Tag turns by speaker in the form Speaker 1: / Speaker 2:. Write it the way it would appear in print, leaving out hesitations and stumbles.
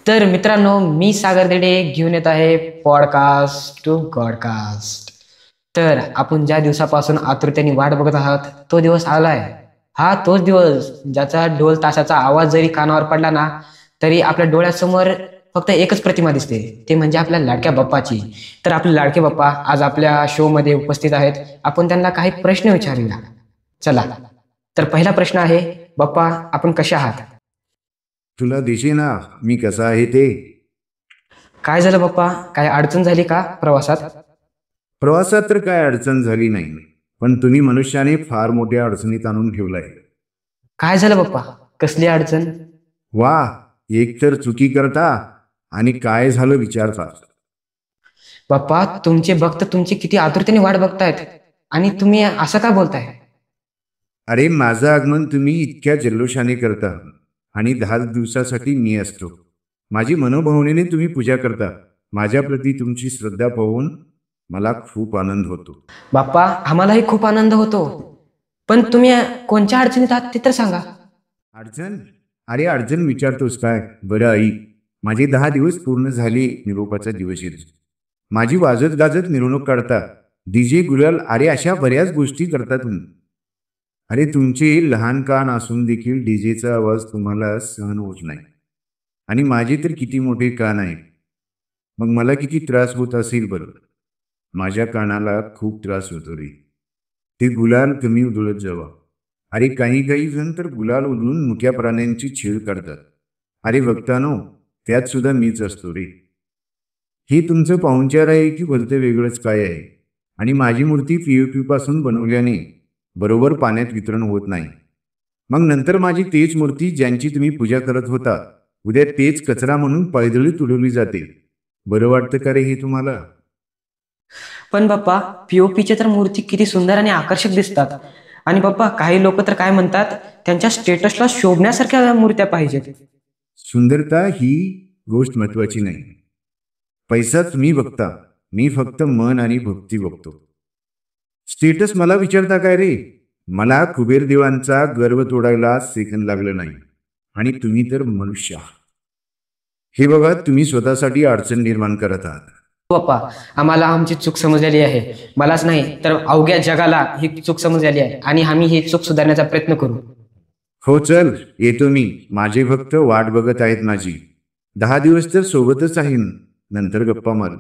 Speaker 1: तर मित्रांनो, मी सागर देडे घेऊन येत आहे पॉडकास्ट टू गॉडकास्ट. तर आपण ज्या दिवसापासून आतुरतेने वाट बघत आहात तो दिवस आलाय. हा तोच दिवस ज्याचा ढोल ताशाचा आवाज जरी कानावर पडला ना, तरी आपल्या डोळ्यासमोर फक्त एकच प्रतिमा दिसते, ते म्हणजे आपल्या लाडक्या बाप्पाची. तर आपले लाडके बाप्पा आज आपल्या शो मध्ये उपस्थित आहेत. आपण त्यांना काही प्रश्न विचारूया. चला, तर पहिला प्रश्न आहे, बाप्पा आपण कसे आहात?
Speaker 2: तुला दिसेना मी कसा आहे ते.
Speaker 1: काय झालं बाप्पा, काय अडचण झाली का प्रवासात?
Speaker 2: प्रवासात तर काय अडचण झाली नाही, पण तुम्ही मनुष्याने फार मोठ्या अडचणीत आणून ठेवलाय.
Speaker 1: काय झालं बाप्पा, कसली अडचण?
Speaker 2: वा, एक तर चुकी करता आणि काय झालं विचारता.
Speaker 1: बाप्पा, तुमचे भक्त तुमची किती आतुरतेने वाट बघतायत आणि तुम्ही असं का बोलताय?
Speaker 2: अरे, माझं आगमन तुम्ही इतक्या जल्लोषाने करता आणि 10 दिवसासाठी मी असतो. माझी मनोभावनेने तुम्ही पूजा करता. माझ्याप्रती तुमची श्रद्धा पाहून मला खूप आनंद होतो.
Speaker 1: बाप्पा, आम्हालाही खूप आनंद होतो, पण तुम्ही कोणत्या अडचणीत आहात ते तर सांगा.
Speaker 2: अडचण? अरे, अडचण विचारतोस काय? बरं आई, माझे 10 दिवस पूर्ण झाले. निरोपाचा दिवस येतो. माझी वाजत गाजत मिरवणूक काढता, डीजे गुलाल, अरे अशा बऱ्याच गोष्टी करता तुम्ही. अरे, तुमचे लहान कान असून देखील डीजेचा आवाज तुम्हाला सहन होत नाही, आणि माझे तर किती मोठे कान आहेत. मग मला किती त्रास होत असेल बरं. माझ्या कानाला खूप त्रास होतो रे. ते गुलाल कमी उधळत जावा. अरे, काही काही जण तर गुलाल उधळून मुक्या प्राण्यांची छेड काढतात. अरे बघतानो, त्यात सुद्धा मीच असतो रे. हे तुमचं पाहुणचार आहे की भलतं वेगळंच काय आहे? आणि माझी मूर्ती पीओपी पासून बनवल्याने बरोबर पाण्यात वितरण होत नाही. मग नंतर माझी तेच मूर्ती ज्यांची तुम्ही पूजा करत होता, उद्या तेच कचरा म्हणून पायदळी तुडवली जाते. बरं वाटतं का रे हे तुम्हाला?
Speaker 1: पण बाप्पा, पीओपीच्या तर मूर्ती किती सुंदर आणि आकर्षक दिसतात. आणि बाप्पा, काही लोक तर काय म्हणतात, त्यांच्या स्टेटसला शोभण्यासारख्या मूर्त्या पाहिजेत.
Speaker 2: सुंदरता ही गोष्ट महत्वाची नाही. पैसा तुम्ही बघता, मी फक्त मन आणि भक्ती बघतो. स्टेटस मला विचारता काय रे? मला कुबेर देवांचा गर्व तोडायला सेकंद लागलं नाही, आणि तुम्ही तर मनुष्य आहात. हे बघा, तुम्ही स्वतःसाठी अडचण निर्माण करत आहात.
Speaker 1: बाप्पा, आम्हाला आमची चूक समजलेली आहे. मलाच नाही तर अवघ्या जगाला ही चूक समजलेली आहे, आणि आम्ही ही चूक सुधारण्याचा प्रयत्न करू.
Speaker 2: हो, चल येतो मी. माझे भक्त वाट बघत आहेत माझी. 10 दिवस तर सोबतच आहे, नंतर गप्पा मारू.